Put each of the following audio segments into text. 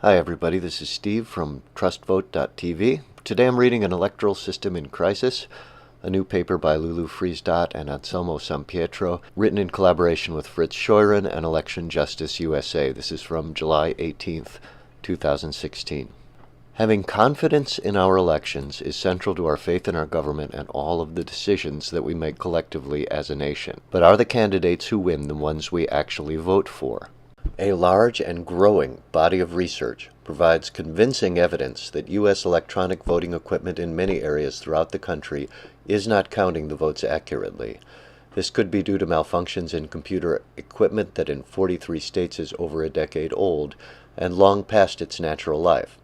Hi everybody, this is Steve from TrustVote.tv. Today I'm reading An Electoral System in Crisis, a new paper by Lulu Friesdott and Anselmo Sampietro, written in collaboration with Fritz Scheuren and Election Justice USA. This is from July 18th, 2016. Having confidence in our elections is central to our faith in our government and all of the decisions that we make collectively as a nation. But are the candidates who win the ones we actually vote for? A large and growing body of research provides convincing evidence that U.S. electronic voting equipment in many areas throughout the country is not counting the votes accurately. This could be due to malfunctions in computer equipment that in 43 states is over a decade old and long past its natural life.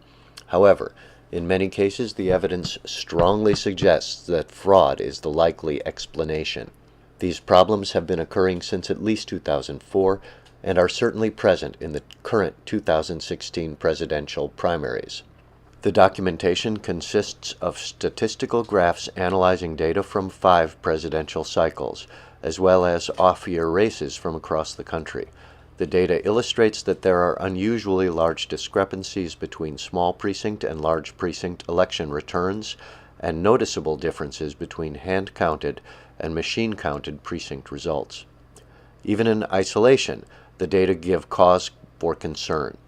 However, in many cases, the evidence strongly suggests that fraud is the likely explanation. These problems have been occurring since at least 2004, and are certainly present in the current 2016 presidential primaries. The documentation consists of statistical graphs analyzing data from 5 presidential cycles, as well as off-year races from across the country. The data illustrates that there are unusually large discrepancies between small precinct and large precinct election returns, and noticeable differences between hand-counted and machine-counted precinct results. Even in isolation, the data give cause for concern.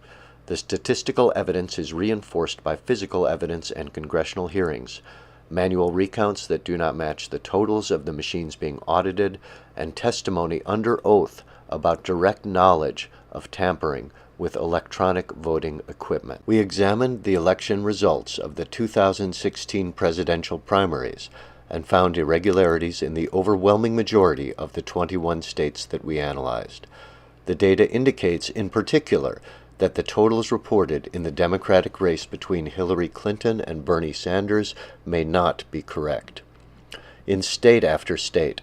The statistical evidence is reinforced by physical evidence and congressional hearings, manual recounts that do not match the totals of the machines being audited, and testimony under oath about direct knowledge of tampering with electronic voting equipment. We examined the election results of the 2016 presidential primaries and found irregularities in the overwhelming majority of the 21 states that we analyzed. The data indicates, in particular, that the totals reported in the Democratic race between Hillary Clinton and Bernie Sanders may not be correct. In state after state,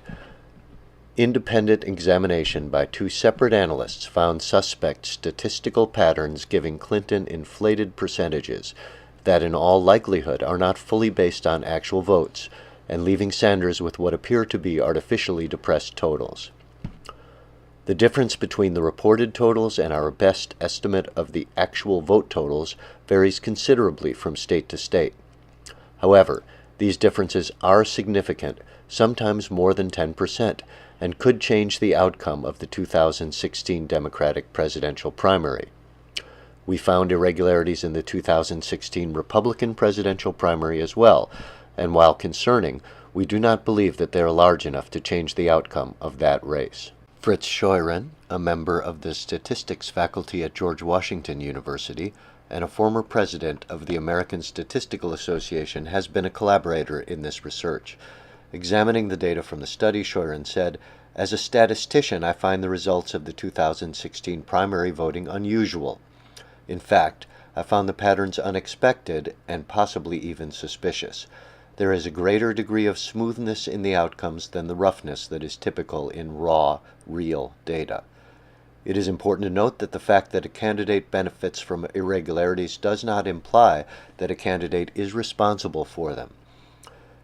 independent examination by 2 separate analysts found suspect statistical patterns giving Clinton inflated percentages that in all likelihood are not fully based on actual votes, and leaving Sanders with what appear to be artificially depressed totals. The difference between the reported totals and our best estimate of the actual vote totals varies considerably from state to state. However, these differences are significant, sometimes more than 10%, and could change the outcome of the 2016 Democratic presidential primary. We found irregularities in the 2016 Republican presidential primary as well, and while concerning, we do not believe that they are large enough to change the outcome of that race. Fritz Scheuren, a member of the statistics faculty at George Washington University and a former president of the American Statistical Association, has been a collaborator in this research. Examining the data from the study, Scheuren said, "As a statistician, I find the results of the 2016 primary voting unusual. In fact, I found the patterns unexpected and possibly even suspicious. There is a greater degree of smoothness in the outcomes than the roughness that is typical in raw, real data. It is important to note that the fact that a candidate benefits from irregularities does not imply that a candidate is responsible for them."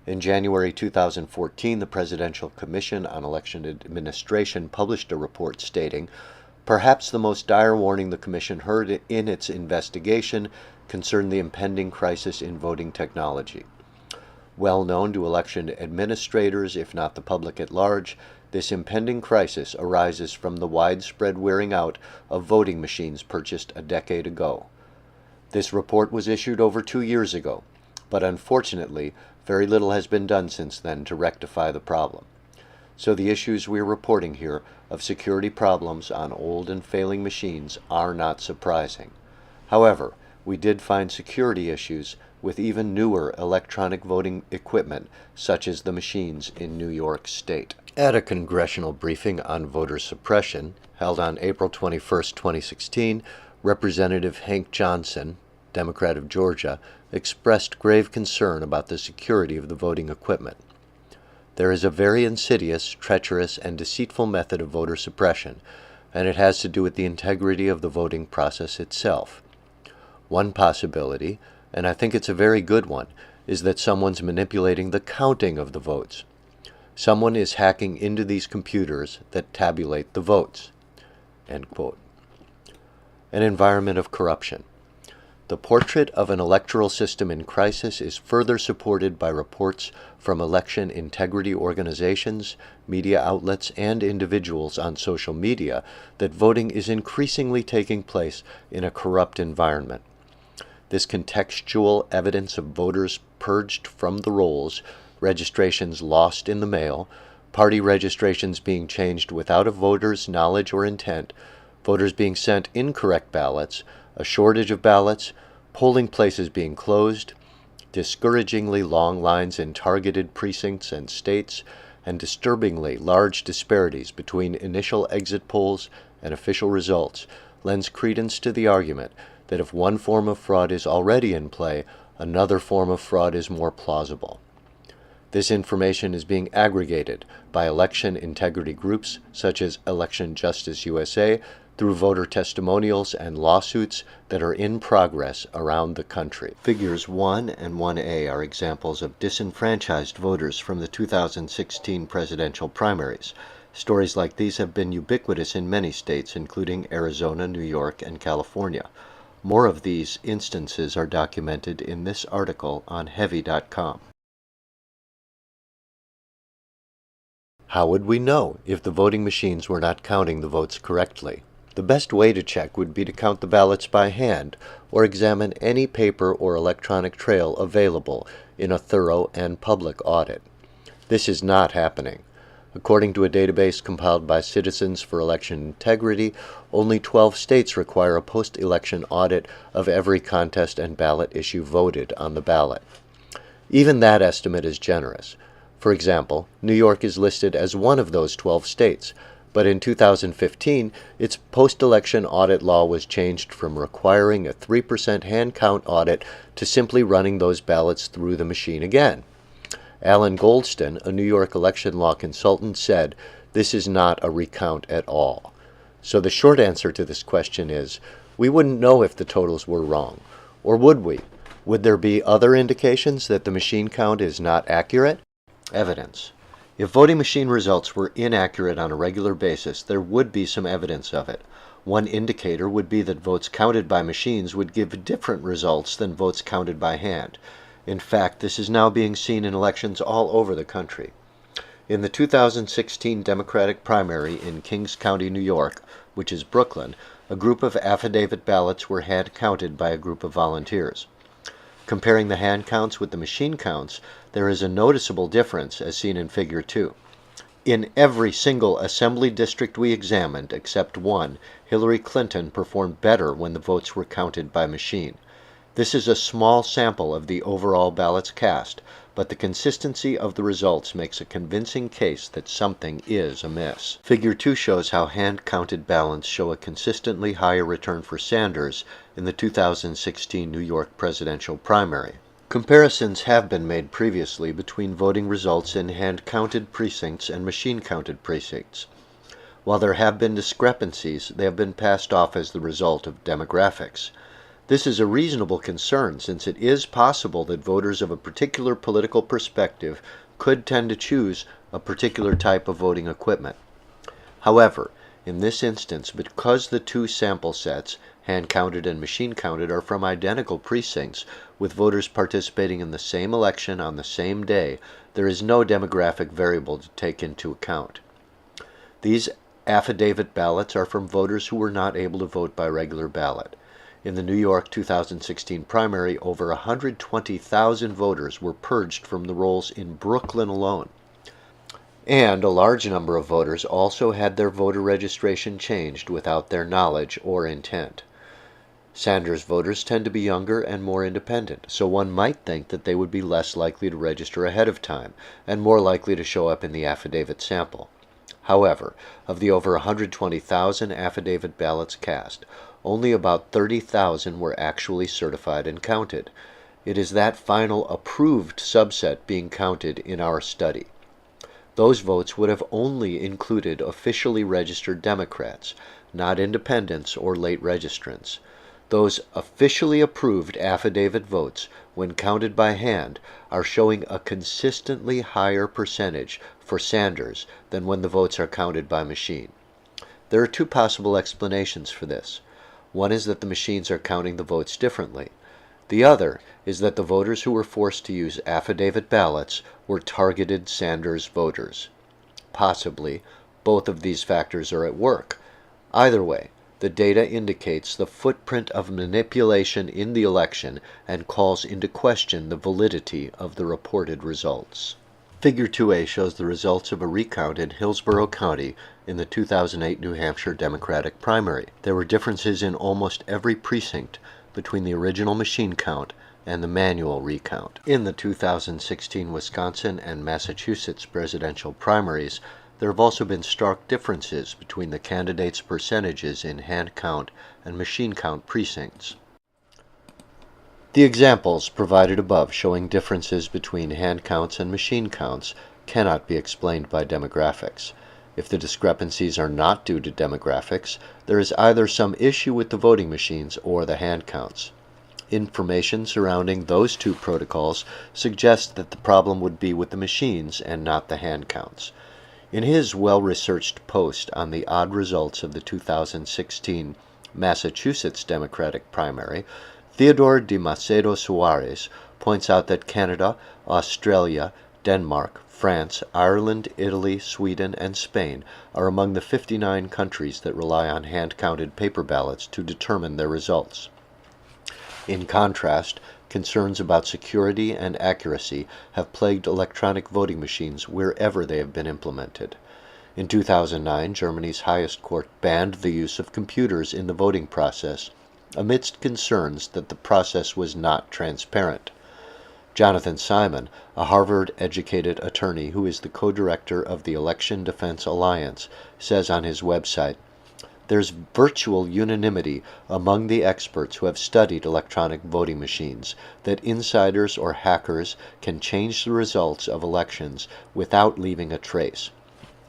In January 2014, the Presidential Commission on Election Administration published a report stating, "Perhaps the most dire warning the Commission heard in its investigation concerned the impending crisis in voting technology. Well known to election administrators, if not the public at large, this impending crisis arises from the widespread wearing out of voting machines purchased a decade ago." This report was issued over 2 years ago, but unfortunately, very little has been done since then to rectify the problem. So the issues we're reporting here of security problems on old and failing machines are not surprising. However, we did find security issues with even newer electronic voting equipment, such as the machines in New York State. At a congressional briefing on voter suppression, held on April 21, 2016, Representative Hank Johnson, Democrat of Georgia, expressed grave concern about the security of the voting equipment. "There is a very insidious, treacherous, and deceitful method of voter suppression, and it has to do with the integrity of the voting process itself. One possibility, and I think it's a very good one, is that someone's manipulating the counting of the votes. Someone is hacking into these computers that tabulate the votes." End quote. An environment of corruption. The portrait of an electoral system in crisis is further supported by reports from election integrity organizations, media outlets, and individuals on social media that voting is increasingly taking place in a corrupt environment. This contextual evidence of voters purged from the rolls, registrations lost in the mail, party registrations being changed without a voter's knowledge or intent, voters being sent incorrect ballots, a shortage of ballots, polling places being closed, discouragingly long lines in targeted precincts and states, and disturbingly large disparities between initial exit polls and official results lends credence to the argument that if one form of fraud is already in play, another form of fraud is more plausible. This information is being aggregated by election integrity groups such as Election Justice USA through voter testimonials and lawsuits that are in progress around the country. Figures 1 and 1A are examples of disenfranchised voters from the 2016 presidential primaries. Stories like these have been ubiquitous in many states, including Arizona, New York, and California. More of these instances are documented in this article on Heavy.com. How would we know if the voting machines were not counting the votes correctly? The best way to check would be to count the ballots by hand or examine any paper or electronic trail available in a thorough and public audit. This is not happening. According to a database compiled by Citizens for Election Integrity, only 12 states require a post-election audit of every contest and ballot issue voted on the ballot. Even that estimate is generous. For example, New York is listed as one of those 12 states, but in 2015, its post-election audit law was changed from requiring a 3% hand count audit to simply running those ballots through the machine again. Alan Goldston, a New York election law consultant, said, "This is not a recount at all." So the short answer to this question is, we wouldn't know if the totals were wrong. Or would we? Would there be other indications that the machine count is not accurate? Evidence. If voting machine results were inaccurate on a regular basis, there would be some evidence of it. One indicator would be that votes counted by machines would give different results than votes counted by hand. In fact, this is now being seen in elections all over the country. In the 2016 Democratic primary in Kings County, New York, which is Brooklyn, a group of affidavit ballots were hand counted by a group of volunteers. Comparing the hand counts with the machine counts, there is a noticeable difference as seen in Figure 2. In every single assembly district we examined, except one, Hillary Clinton performed better when the votes were counted by machine. This is a small sample of the overall ballots cast, but the consistency of the results makes a convincing case that something is amiss. Figure 2 shows how hand-counted ballots show a consistently higher return for Sanders in the 2016 New York presidential primary. Comparisons have been made previously between voting results in hand-counted precincts and machine-counted precincts. While there have been discrepancies, they have been passed off as the result of demographics. This is a reasonable concern since it is possible that voters of a particular political perspective could tend to choose a particular type of voting equipment. However, in this instance, because the two sample sets, hand-counted and machine-counted, are from identical precincts, with voters participating in the same election on the same day, there is no demographic variable to take into account. These affidavit ballots are from voters who were not able to vote by regular ballot. In the New York 2016 primary, over 120,000 voters were purged from the rolls in Brooklyn alone. And a large number of voters also had their voter registration changed without their knowledge or intent. Sanders voters tend to be younger and more independent, so one might think that they would be less likely to register ahead of time and more likely to show up in the affidavit sample. However, of the over 120,000 affidavit ballots cast, only about 30,000 were actually certified and counted. It is that final approved subset being counted in our study. Those votes would have only included officially registered Democrats, not independents or late registrants. Those officially approved affidavit votes, when counted by hand, are showing a consistently higher percentage for Sanders than when the votes are counted by machine. There are two possible explanations for this. One is that the machines are counting the votes differently. The other is that the voters who were forced to use affidavit ballots were targeted Sanders voters. Possibly, both of these factors are at work. Either way, the data indicates the footprint of manipulation in the election and calls into question the validity of the reported results. Figure 2A shows the results of a recount in Hillsborough County in the 2008 New Hampshire Democratic primary. There were differences in almost every precinct between the original machine count and the manual recount. In the 2016 Wisconsin and Massachusetts presidential primaries, there have also been stark differences between the candidates' percentages in hand count and machine count precincts. The examples provided above showing differences between hand counts and machine counts cannot be explained by demographics. If the discrepancies are not due to demographics, there is either some issue with the voting machines or the hand counts. Information surrounding those two protocols suggests that the problem would be with the machines and not the hand counts. In his well-researched post on the odd results of the 2016 Massachusetts Democratic primary, Theodore de Macedo Suarez points out that Canada, Australia, Denmark, France, Ireland, Italy, Sweden, and Spain are among the 59 countries that rely on hand-counted paper ballots to determine their results. In contrast, concerns about security and accuracy have plagued electronic voting machines wherever they have been implemented. In 2009, Germany's highest court banned the use of computers in the voting process, amidst concerns that the process was not transparent. Jonathan Simon, a Harvard-educated attorney who is the co-director of the Election Defense Alliance, says on his website, "There's virtual unanimity among the experts who have studied electronic voting machines that insiders or hackers can change the results of elections without leaving a trace."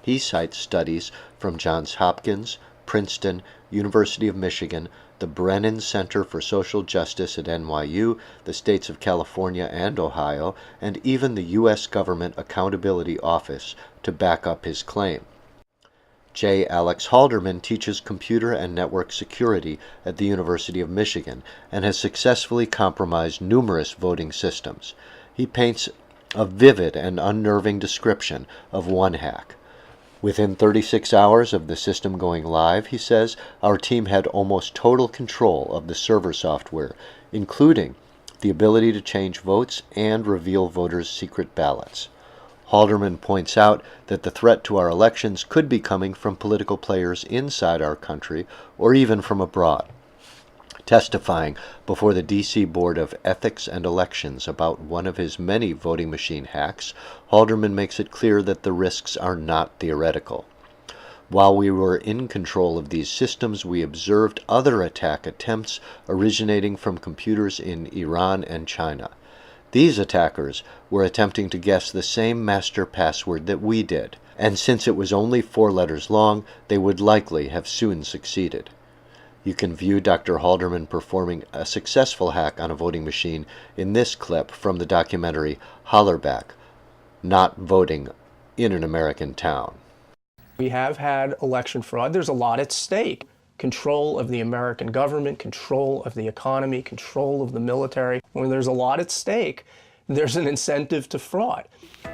He cites studies from Johns Hopkins, Princeton, University of Michigan, the Brennan Center for Social Justice at NYU, the states of California and Ohio, and even the U.S. Government Accountability Office to back up his claim. J. Alex Halderman teaches computer and network security at the University of Michigan and has successfully compromised numerous voting systems. He paints a vivid and unnerving description of one hack. Within 36 hours of the system going live, he says, our team had almost total control of the server software, including the ability to change votes and reveal voters' secret ballots. Halderman points out that the threat to our elections could be coming from political players inside our country or even from abroad. Testifying before the D.C. Board of Ethics and Elections about one of his many voting machine hacks, Halderman makes it clear that the risks are not theoretical. While we were in control of these systems, we observed other attack attempts originating from computers in Iran and China. These attackers were attempting to guess the same master password that we did, and since it was only 4 letters long, they would likely have soon succeeded. You can view Dr. Halderman performing a successful hack on a voting machine in this clip from the documentary Hollerback, Not Voting in an American Town. We have had election fraud. There's a lot at stake. Control of the American government, control of the economy, control of the military. When there's a lot at stake, there's an incentive to fraud.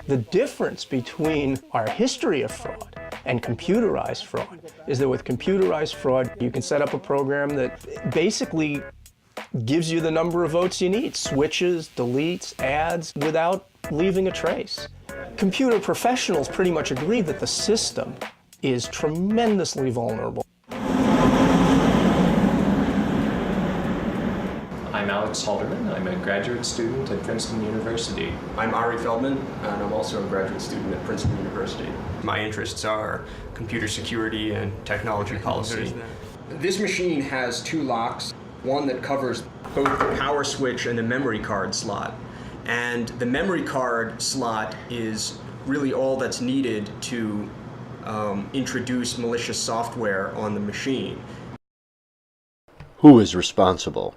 The difference between our history of fraud and computerized fraud is that with computerized fraud, you can set up a program that basically gives you the number of votes you need, switches, deletes, adds, without leaving a trace. Computer professionals pretty much agree that the system is tremendously vulnerable. I'm Alex Halderman. I'm a graduate student at Princeton University. I'm Ari Feldman, and I'm also a graduate student at Princeton University. My interests are computer security and technology policy. This machine has 2 locks, one that covers both the power switch and the memory card slot. And the memory card slot is really all that's needed to introduce malicious software on the machine. Who is responsible?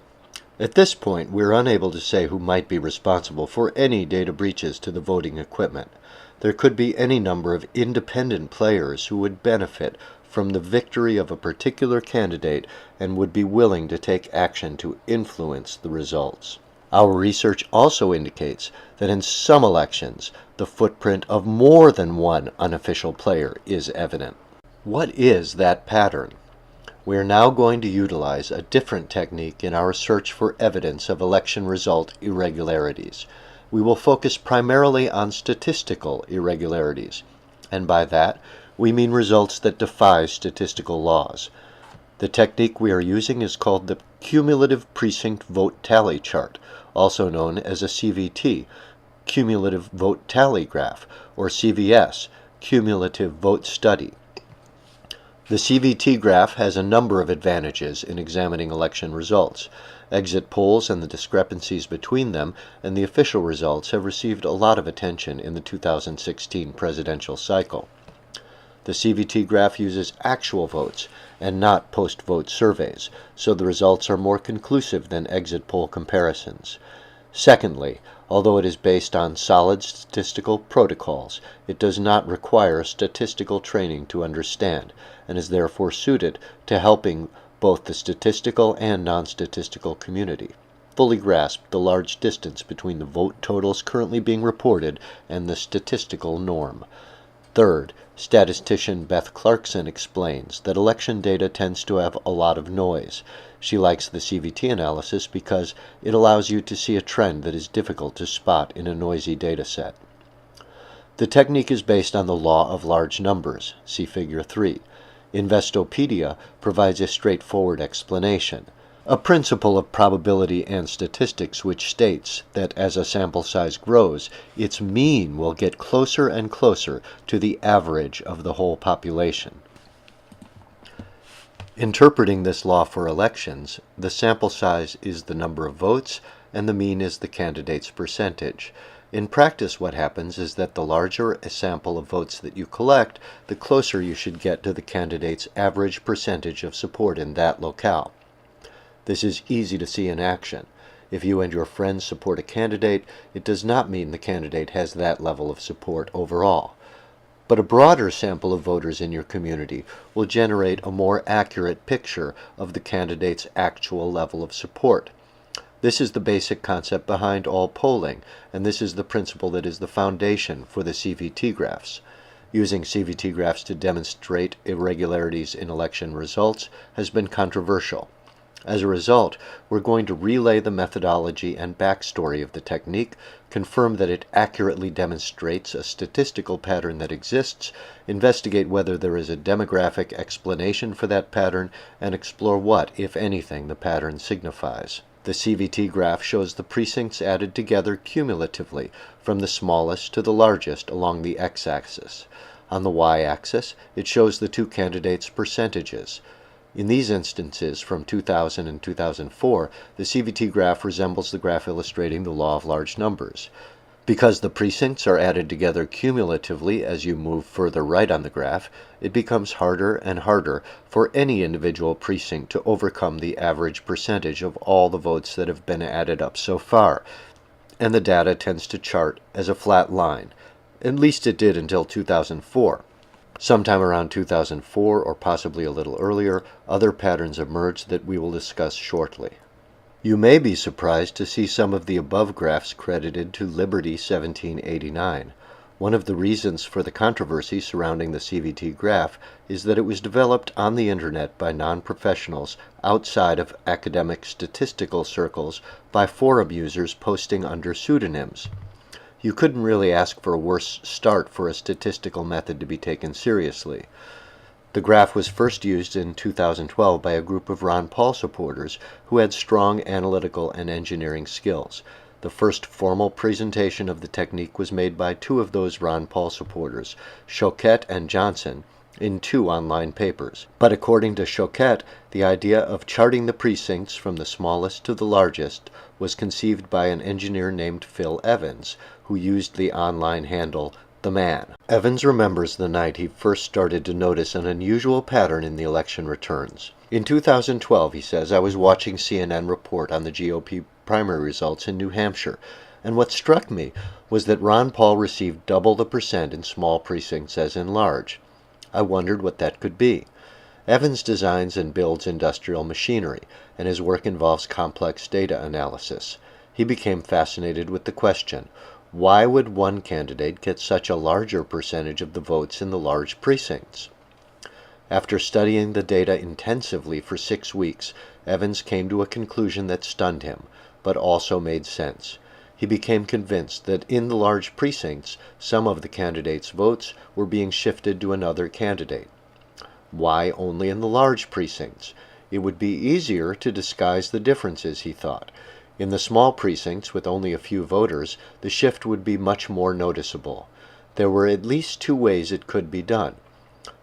At this point, we're unable to say who might be responsible for any data breaches to the voting equipment. There could be any number of independent players who would benefit from the victory of a particular candidate and would be willing to take action to influence the results. Our research also indicates that in some elections, the footprint of more than one unofficial player is evident. What is that pattern? We are now going to utilize a different technique in our search for evidence of election result irregularities. We will focus primarily on statistical irregularities, and by that, we mean results that defy statistical laws. The technique we are using is called the Cumulative Precinct Vote Tally Chart, also known as a CVT, Cumulative Vote Tally Graph, or CVS, Cumulative Vote Study. The CVT graph has a number of advantages in examining election results. Exit polls and the discrepancies between them and the official results have received a lot of attention in the 2016 presidential cycle. The CVT graph uses actual votes and not post-vote surveys, so the results are more conclusive than exit poll comparisons. Secondly, although it is based on solid statistical protocols, it does not require statistical training to understand, and is therefore suited to helping both the statistical and non-statistical community fully grasp the large distance between the vote totals currently being reported and the statistical norm. Third, statistician Beth Clarkson explains that election data tends to have a lot of noise. She likes the CVT analysis because it allows you to see a trend that is difficult to spot in a noisy data set. The technique is based on the law of large numbers, see Figure 3. Investopedia provides a straightforward explanation, a principle of probability and statistics which states that as a sample size grows, its mean will get closer and closer to the average of the whole population. Interpreting this law for elections, the sample size is the number of votes and the mean is the candidate's percentage. In practice, what happens is that the larger a sample of votes that you collect, the closer you should get to the candidate's average percentage of support in that locale. This is easy to see in action. If you and your friends support a candidate, it does not mean the candidate has that level of support overall. But a broader sample of voters in your community will generate a more accurate picture of the candidate's actual level of support. This is the basic concept behind all polling, and this is the principle that is the foundation for the CVT graphs. Using CVT graphs to demonstrate irregularities in election results has been controversial. As a result, we're going to relay the methodology and backstory of the technique, confirm that it accurately demonstrates a statistical pattern that exists, investigate whether there is a demographic explanation for that pattern, and explore what, if anything, the pattern signifies. The CVT graph shows the precincts added together cumulatively, from the smallest to the largest along the x-axis. On the y-axis, it shows the two candidates' percentages. In these instances, from 2000 and 2004, the CVT graph resembles the graph illustrating the law of large numbers. Because the precincts are added together cumulatively as you move further right on the graph, it becomes harder and harder for any individual precinct to overcome the average percentage of all the votes that have been added up so far, and the data tends to chart as a flat line. At least it did until 2004. Sometime around 2004, or possibly a little earlier, other patterns emerged that we will discuss shortly. You may be surprised to see some of the above graphs credited to Liberty 1789. One of the reasons for the controversy surrounding the CVT graph is that it was developed on the internet by non-professionals outside of academic statistical circles by forum users posting under pseudonyms. You couldn't really ask for a worse start for a statistical method to be taken seriously. The graph was first used in 2012 by a group of Ron Paul supporters who had strong analytical and engineering skills. The first formal presentation of the technique was made by two of those Ron Paul supporters, Choquette and Johnson, in 2 online papers. But according to Choquette, the idea of charting the precincts from the smallest to the largest was conceived by an engineer named Phil Evans, who used the online handle The Man. Evans remembers the night he first started to notice an unusual pattern in the election returns. In 2012, he says, I was watching CNN report on the GOP primary results in New Hampshire, and what struck me was that Ron Paul received double the percent in small precincts as in large. I wondered what that could be. Evans designs and builds industrial machinery, and his work involves complex data analysis. He became fascinated with the question, why would one candidate get such a larger percentage of the votes in the large precincts? After studying the data intensively for 6 weeks, Evans came to a conclusion that stunned him, but also made sense. He became convinced that in the large precincts, some of the candidates' votes were being shifted to another candidate. Why only in the large precincts? It would be easier to disguise the differences, he thought. In the small precincts with only a few voters, the shift would be much more noticeable. There were at least 2 ways it could be done: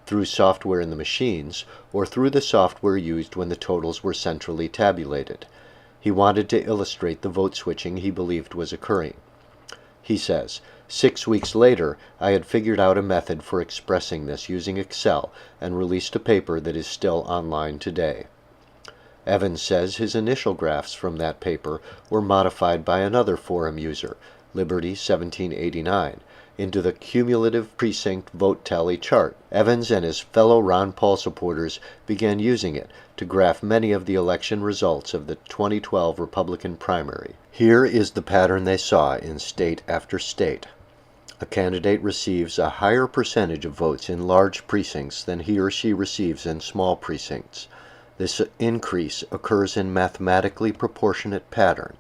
through software in the machines, or through the software used when the totals were centrally tabulated. He wanted to illustrate the vote switching he believed was occurring. He says, 6 weeks later, I had figured out a method for expressing this using Excel and released a paper that is still online today. Evans says his initial graphs from that paper were modified by another forum user, Liberty 1789, into the cumulative precinct vote tally chart. Evans and his fellow Ron Paul supporters began using it to graph many of the election results of the 2012 Republican primary. Here is the pattern they saw in state after state. A candidate receives a higher percentage of votes in large precincts than he or she receives in small precincts. This increase occurs in mathematically proportionate pattern.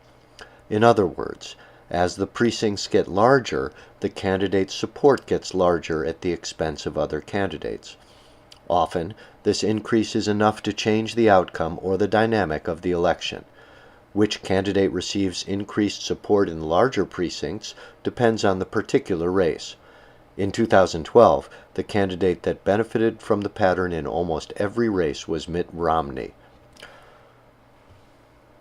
In other words, as the precincts get larger, the candidate's support gets larger at the expense of other candidates. Often, this increase is enough to change the outcome or the dynamic of the election. Which candidate receives increased support in larger precincts depends on the particular race. In 2012, the candidate that benefited from the pattern in almost every race was Mitt Romney.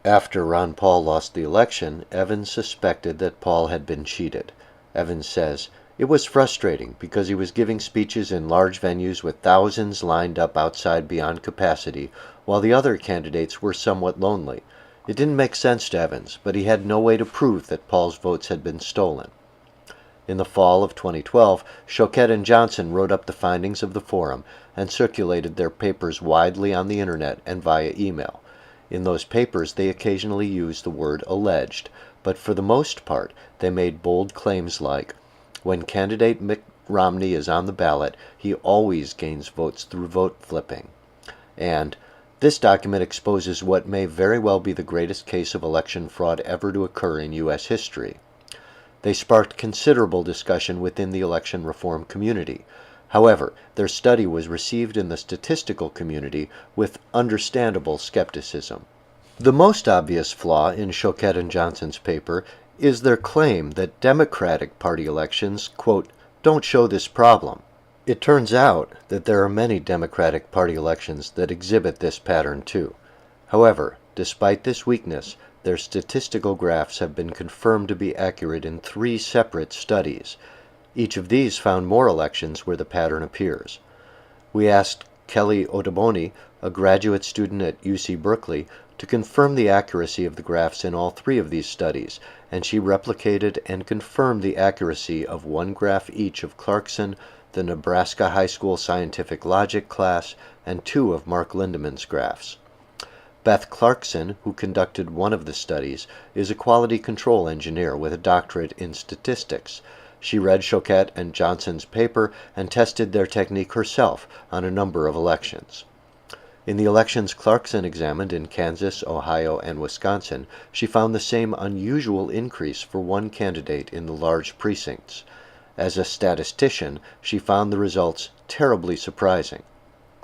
After Ron Paul lost the election, Evans suspected that Paul had been cheated. Evans says, "It was frustrating because he was giving speeches in large venues with thousands lined up outside beyond capacity, while the other candidates were somewhat lonely. It didn't make sense to Evans, but he had no way to prove that Paul's votes had been stolen." In the fall of 2012, Choquette and Johnson wrote up the findings of the forum and circulated their papers widely on the internet and via email. In those papers, they occasionally used the word alleged, but for the most part, they made bold claims like, when candidate Mitt Romney is on the ballot, he always gains votes through vote flipping. And this document exposes what may very well be the greatest case of election fraud ever to occur in U.S. history. They sparked considerable discussion within the election reform community. However, their study was received in the statistical community with understandable skepticism. The most obvious flaw in Choquette and Johnson's paper is their claim that Democratic Party elections, quote, don't show this problem. It turns out that there are many Democratic Party elections that exhibit this pattern too. However, despite this weakness, their statistical graphs have been confirmed to be accurate in 3 separate studies. Each of these found more elections where the pattern appears. We asked Kelly Ottoboni, a graduate student at UC Berkeley, to confirm the accuracy of the graphs in all 3 of these studies, and she replicated and confirmed the accuracy of 1 graph each of Clarkson, the Nebraska High School Scientific Logic class, and 2 of Mark Lindemann's graphs. Beth Clarkson, who conducted one of the studies, is a quality control engineer with a doctorate in statistics. She read Choquette and Johnson's paper and tested their technique herself on a number of elections. In the elections Clarkson examined in Kansas, Ohio, and Wisconsin, she found the same unusual increase for one candidate in the large precincts. As a statistician, she found the results terribly surprising.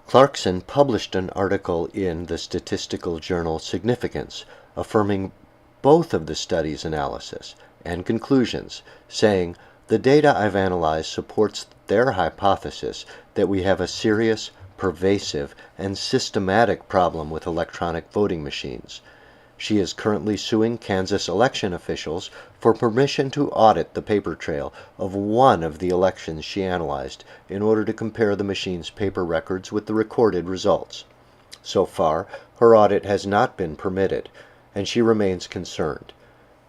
Clarkson published an article in the statistical journal Significance, affirming both of the study's analysis and conclusions, saying, "The data I've analyzed supports their hypothesis that we have a serious, pervasive, and systematic problem with electronic voting machines." She is currently suing Kansas election officials for permission to audit the paper trail of one of the elections she analyzed in order to compare the machine's paper records with the recorded results. So far, her audit has not been permitted, and she remains concerned.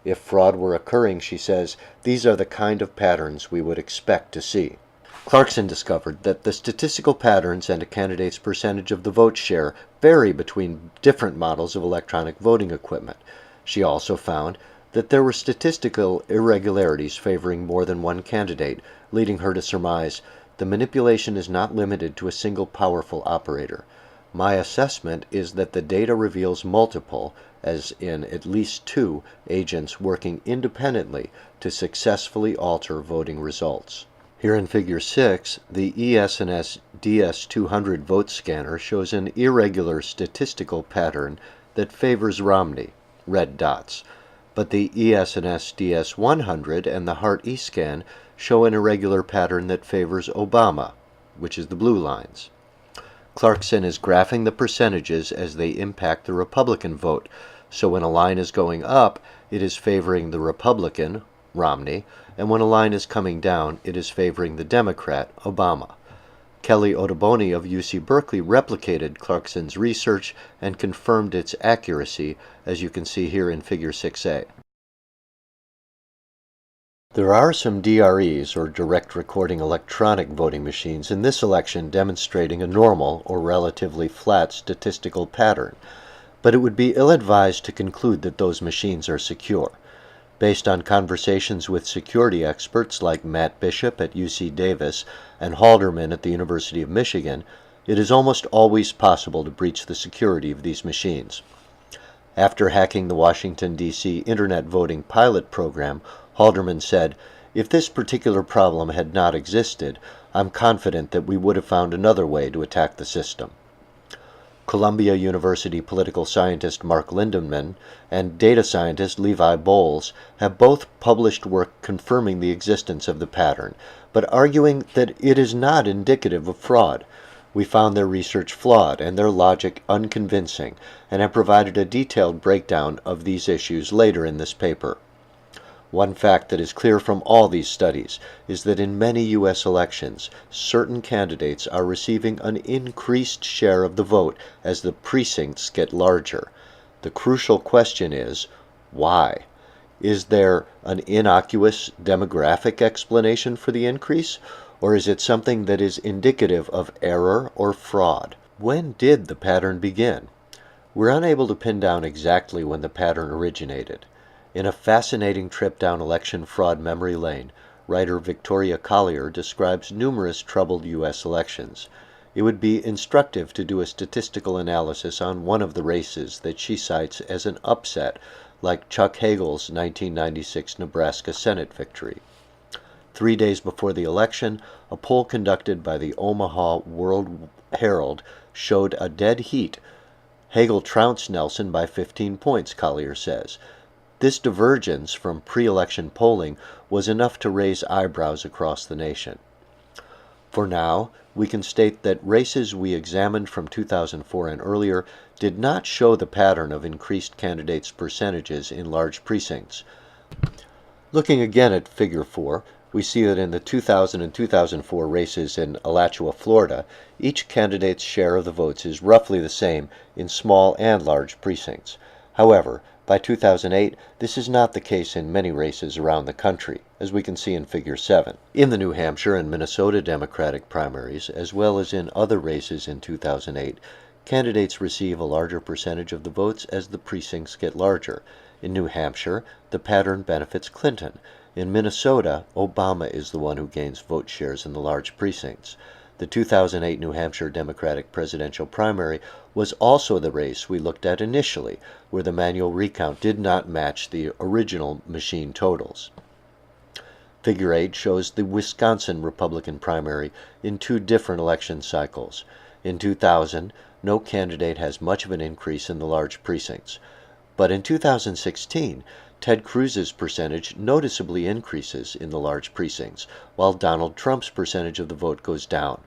If fraud were occurring, she says, these are the kind of patterns we would expect to see. Clarkson discovered that the statistical patterns and a candidate's percentage of the vote share vary between different models of electronic voting equipment. She also found that there were statistical irregularities favoring more than one candidate, leading her to surmise, the manipulation is not limited to a single powerful operator. My assessment is that the data reveals multiple, as in at least two, agents working independently to successfully alter voting results. Here in Figure 6, the ES&S DS200 vote scanner shows an irregular statistical pattern that favors Romney, red dots, but the ES&S DS100 and the HART eScan show an irregular pattern that favors Obama, which is the blue lines. Clarkson is graphing the percentages as they impact the Republican vote, so when a line is going up, it is favoring the Republican, Romney, and when a line is coming down, it is favoring the Democrat, Obama. Kelly Ottoboni of UC Berkeley replicated Clarkson's research and confirmed its accuracy, as you can see here in Figure 6a. There are some DREs, or direct recording electronic voting machines, in this election demonstrating a normal or relatively flat statistical pattern, but it would be ill-advised to conclude that those machines are secure. Based on conversations with security experts like Matt Bishop at UC Davis and Halderman at the University of Michigan, it is almost always possible to breach the security of these machines. After hacking the Washington, D.C. Internet voting pilot program, Halderman said, "If this particular problem had not existed, I'm confident that we would have found another way to attack the system." Columbia University political scientist Mark Lindemann and data scientist Levi Bowles have both published work confirming the existence of the pattern, but arguing that it is not indicative of fraud. We found their research flawed and their logic unconvincing, and have provided a detailed breakdown of these issues later in this paper. One fact that is clear from all these studies is that in many U.S. elections, certain candidates are receiving an increased share of the vote as the precincts get larger. The crucial question is, why? Is there an innocuous demographic explanation for the increase, or is it something that is indicative of error or fraud? When did the pattern begin? We're unable to pin down exactly when the pattern originated. In a fascinating trip down election fraud memory lane, writer Victoria Collier describes numerous troubled U.S. elections. It would be instructive to do a statistical analysis on one of the races that she cites as an upset, like Chuck Hagel's 1996 Nebraska Senate victory. 3 days before the election, a poll conducted by the Omaha World Herald showed a dead heat. Hagel trounced Nelson by 15 points, Collier says. This divergence from pre-election polling was enough to raise eyebrows across the nation. For now, we can state that races we examined from 2004 and earlier did not show the pattern of increased candidates' percentages in large precincts. Looking again at Figure 4, we see that in the 2000 and 2004 races in Alachua, Florida, each candidate's share of the votes is roughly the same in small and large precincts. However, by 2008, this is not the case in many races around the country, as we can see in Figure 7. In the New Hampshire and Minnesota Democratic primaries, as well as in other races in 2008, candidates receive a larger percentage of the votes as the precincts get larger. In New Hampshire, the pattern benefits Clinton. In Minnesota, Obama is the one who gains vote shares in the large precincts. The 2008 New Hampshire Democratic presidential primary was also the race we looked at initially, where the manual recount did not match the original machine totals. Figure 8 shows the Wisconsin Republican primary in two different election cycles. In 2000, no candidate has much of an increase in the large precincts. But in 2016, Ted Cruz's percentage noticeably increases in the large precincts, while Donald Trump's percentage of the vote goes down.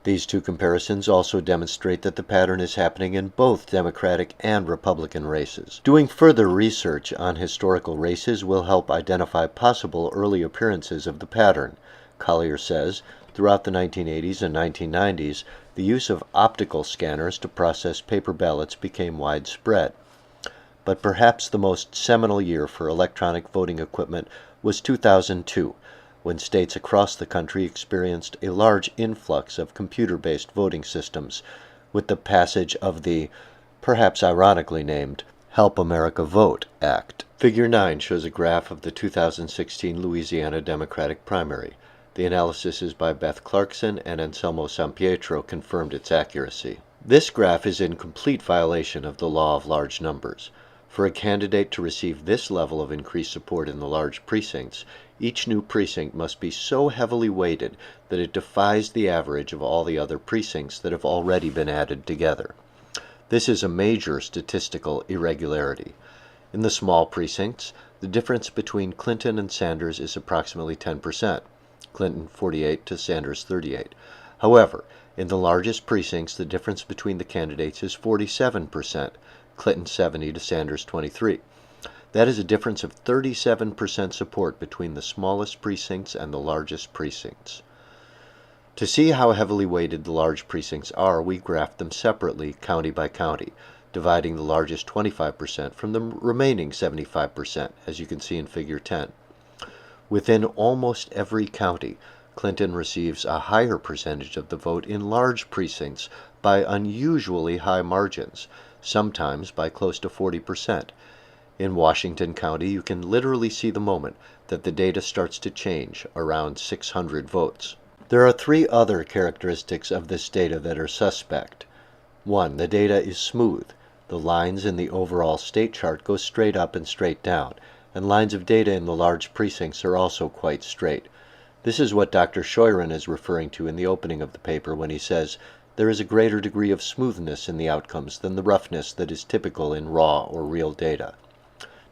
These two comparisons also demonstrate that the pattern is happening in both Democratic and Republican races. Doing further research on historical races will help identify possible early appearances of the pattern. Collier says, throughout the 1980s and 1990s, the use of optical scanners to process paper ballots became widespread. But perhaps the most seminal year for electronic voting equipment was 2002, when states across the country experienced a large influx of computer-based voting systems, with the passage of the, perhaps ironically named, Help America Vote Act. Figure 9 shows a graph of the 2016 Louisiana Democratic primary. The analysis is by Beth Clarkson, and Anselmo Sampietro confirmed its accuracy. This graph is in complete violation of the law of large numbers. For a candidate to receive this level of increased support in the large precincts, each new precinct must be so heavily weighted that it defies the average of all the other precincts that have already been added together. This is a major statistical irregularity. In the small precincts, the difference between Clinton and Sanders is approximately 10%, Clinton 48 to Sanders 38. However, in the largest precincts, the difference between the candidates is 47%, Clinton 70 to Sanders 23. That is a difference of 37% support between the smallest precincts and the largest precincts. To see how heavily weighted the large precincts are, we graphed them separately, county by county, dividing the largest 25% from the remaining 75%, as you can see in Figure 10. Within almost every county, Clinton receives a higher percentage of the vote in large precincts by unusually high margins, sometimes by close to 40%. In Washington County, you can literally see the moment that the data starts to change, around 600 votes. There are three other characteristics of this data that are suspect. 1. The data is smooth. The lines in the overall state chart go straight up and straight down, and lines of data in the large precincts are also quite straight. This is what Dr. Scheuren is referring to in the opening of the paper when he says, "There is a greater degree of smoothness in the outcomes than the roughness that is typical in raw or real data."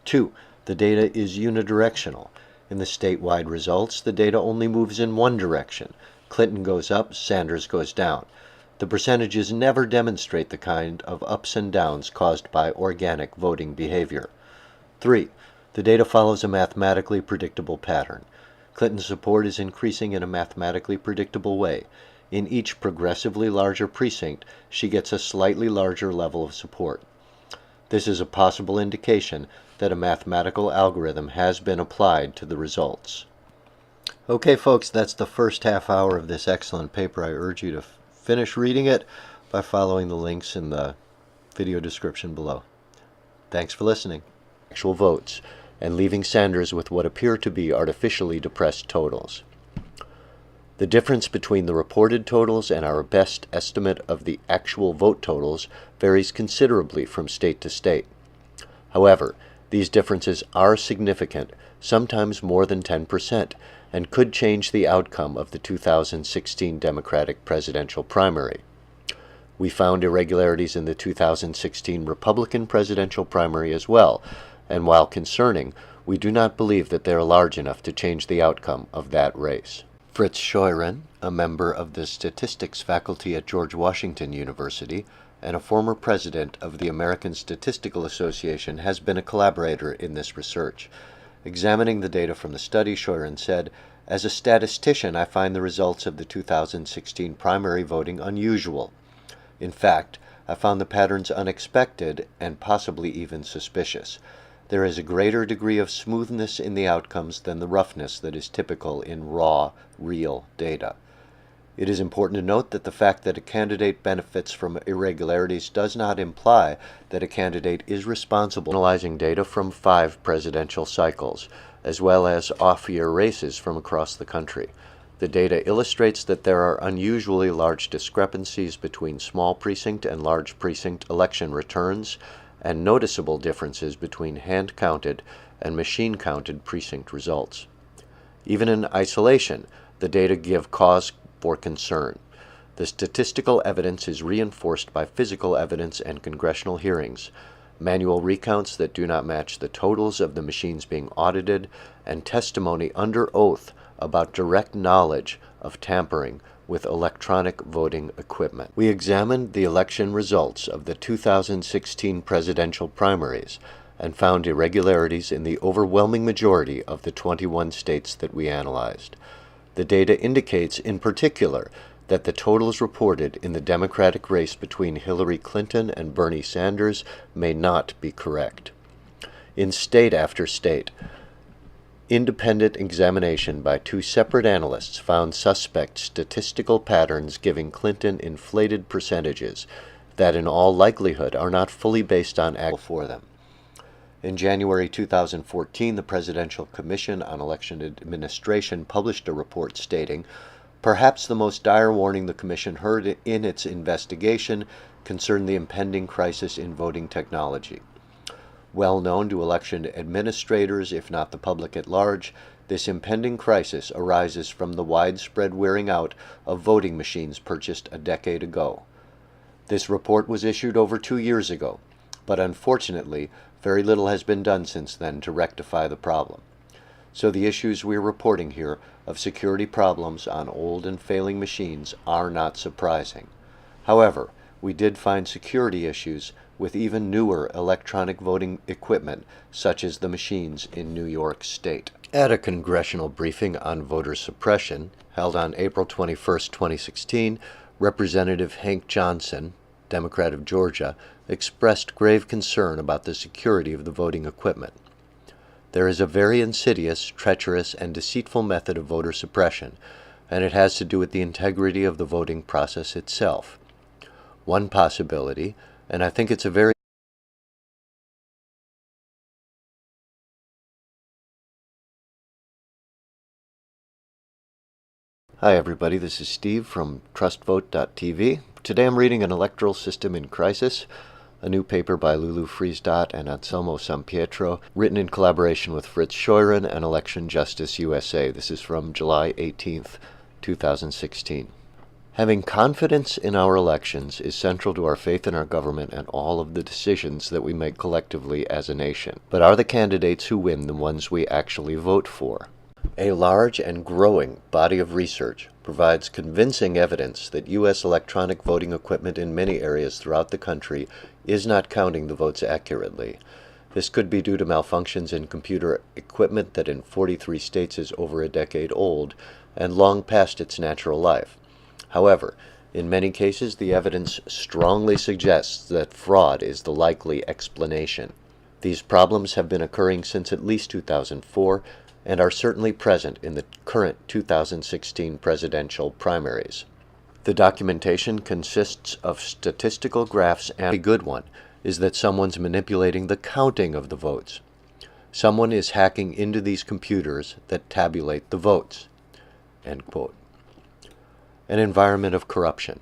2. The data is unidirectional. In the statewide results, the data only moves in one direction. Clinton goes up, Sanders goes down. The percentages never demonstrate the kind of ups and downs caused by organic voting behavior. 3. The data follows a mathematically predictable pattern. Clinton's support is increasing in a mathematically predictable way. In each progressively larger precinct, she gets a slightly larger level of support. This is a possible indication that a mathematical algorithm has been applied to the results. Okay, folks, that's the first half hour of this excellent paper. I urge you to finish reading it by following the links in the video description below. Thanks for listening. Actual votes, and leaving Sanders with what appear to be artificially depressed totals. The difference between the reported totals and our best estimate of the actual vote totals varies considerably from state to state. However, these differences are significant, sometimes more than 10%, and could change the outcome of the 2016 Democratic presidential primary. We found irregularities in the 2016 Republican presidential primary as well, and while concerning, we do not believe that they are large enough to change the outcome of that race. Fritz Scheuren, a member of the statistics faculty at George Washington University and a former president of the American Statistical Association, has been a collaborator in this research. Examining the data from the study, Scheuren said, "As a statistician, I find the results of the 2016 primary voting unusual. In fact, I found the patterns unexpected and possibly even suspicious. There is a greater degree of smoothness in the outcomes than the roughness that is typical in raw, real data. It is important to note that the fact that a candidate benefits from irregularities does not imply that a candidate is responsible for analyzing data from 5 presidential cycles, as well as off-year races from across the country. The data illustrates that there are unusually large discrepancies between small precinct and large precinct election returns, and noticeable differences between hand-counted and machine-counted precinct results. Even in isolation, the data give cause for concern. The statistical evidence is reinforced by physical evidence and congressional hearings, manual recounts that do not match the totals of the machines being audited, and testimony under oath about direct knowledge of tampering with electronic voting equipment. We examined the election results of the 2016 presidential primaries and found irregularities in the overwhelming majority of the 21 states that we analyzed. The data indicates, in particular, that the totals reported in the Democratic race between Hillary Clinton and Bernie Sanders may not be correct. In state after state, independent examination by 2 separate analysts found suspect statistical patterns giving Clinton inflated percentages that in all likelihood are not fully based on actual for them. In January 2014, the Presidential Commission on Election Administration published a report stating, "Perhaps the most dire warning the Commission heard in its investigation concerned the impending crisis in voting technology. Well known to election administrators, if not the public at large, this impending crisis arises from the widespread wearing out of voting machines purchased a decade ago." This report was issued over 2 years ago, but unfortunately, very little has been done since then to rectify the problem. So the issues we're reporting here of security problems on old and failing machines are not surprising. However, we did find security issues with even newer electronic voting equipment, such as the machines in New York State. At a congressional briefing on voter suppression held on April 21, 2016, Representative Hank Johnson, Democrat of Georgia, expressed grave concern about the security of the voting equipment. There is a very insidious, treacherous, and deceitful method of voter suppression, and it has to do with the integrity of the voting process itself. One possibility, and I think it's a very Hi everybody, this is Steve from TrustVote.tv. Today I'm reading An Electoral System in Crisis, a new paper by Lulu Friesdott and Anselmo Sampietro, written in collaboration with Fritz Scheuren and Election Justice USA. This is from July 18th, 2016. Having confidence in our elections is central to our faith in our government and all of the decisions that we make collectively as a nation. But are the candidates who win the ones we actually vote for? A large and growing body of research provides convincing evidence that U.S. electronic voting equipment in many areas throughout the country is not counting the votes accurately. This could be due to malfunctions in computer equipment that in 43 states is over a decade old and long past its natural life. However, in many cases, the evidence strongly suggests that fraud is the likely explanation. These problems have been occurring since at least 2004 and are certainly present in the current 2016 presidential primaries. The documentation consists of statistical graphs, and a good one is that someone's manipulating the counting of the votes. Someone is hacking into these computers that tabulate the votes. End quote. An environment of corruption.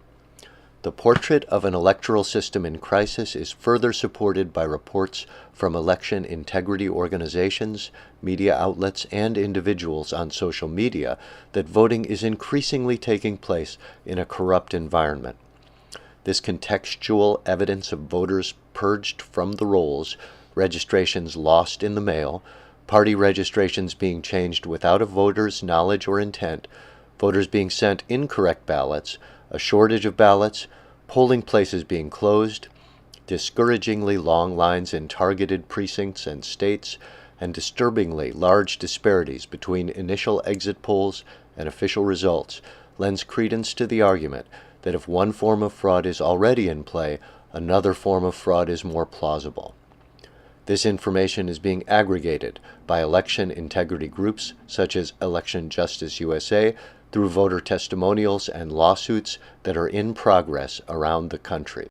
The portrait of an electoral system in crisis is further supported by reports from election integrity organizations, media outlets, and individuals on social media that voting is increasingly taking place in a corrupt environment. This contextual evidence of voters purged from the rolls, registrations lost in the mail, party registrations being changed without a voter's knowledge or intent, voters being sent incorrect ballots, a shortage of ballots, polling places being closed, discouragingly long lines in targeted precincts and states, and disturbingly large disparities between initial exit polls and official results lends credence to the argument that if one form of fraud is already in play, another form of fraud is more plausible. This information is being aggregated by election integrity groups such as Election Justice USA through voter testimonials and lawsuits that are in progress around the country.